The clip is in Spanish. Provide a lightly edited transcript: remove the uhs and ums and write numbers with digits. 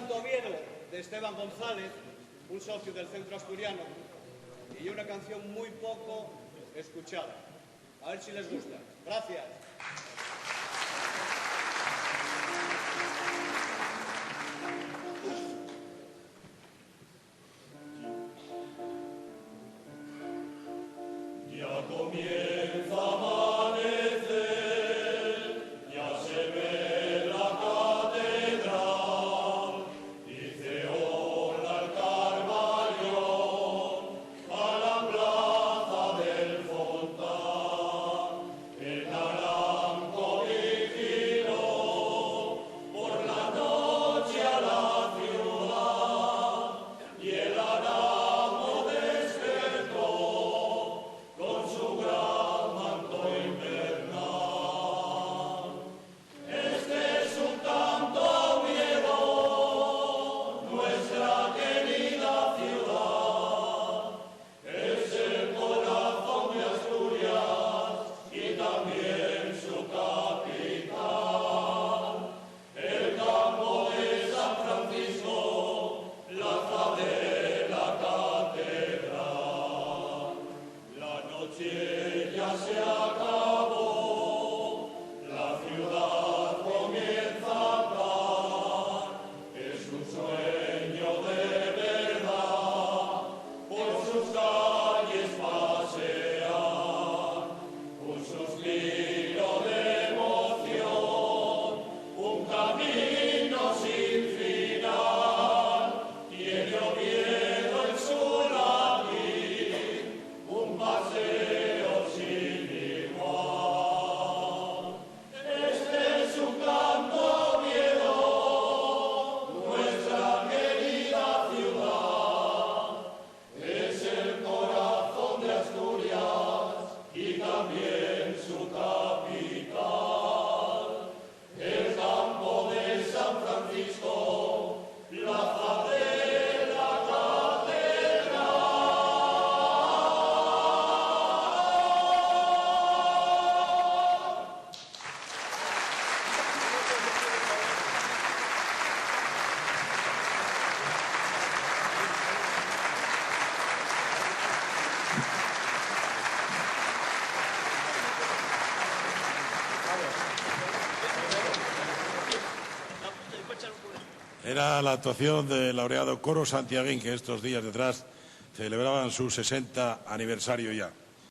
tanto miedo, de Esteban González, un socio del Centro Asturiano, y una canción muy poco escuchada. A ver si les gusta. Gracias. Ya comienza a amanecer, ya se ve la catedral, dice hola al Carmallón, a la plaza del Fontán, el naranjo vigiló por la noche a la ciudad, y el aramo despertó con su gran manto invernal. Este es un canto viejo, nuestra querida ciudad, es el corazón de Asturias y también su capital. El campo de San Francisco, plaza de la catedral. La noche ya se acabó, la ciudad comienza a andar, es un sueño de verdad, por sus calles pasear, un suspiro de emoción, un camino sin final, tiene Oviedo en su latín, un paseo sin igual. Este es un canto Oviedo, nuestra querida ciudad, es el corazón de Asturias y también su capital. El campo de San Francisco, plaza de la catedral. Era la actuación del laureado Coro Santiaguín, que estos días detrás celebraban su 60 aniversario ya.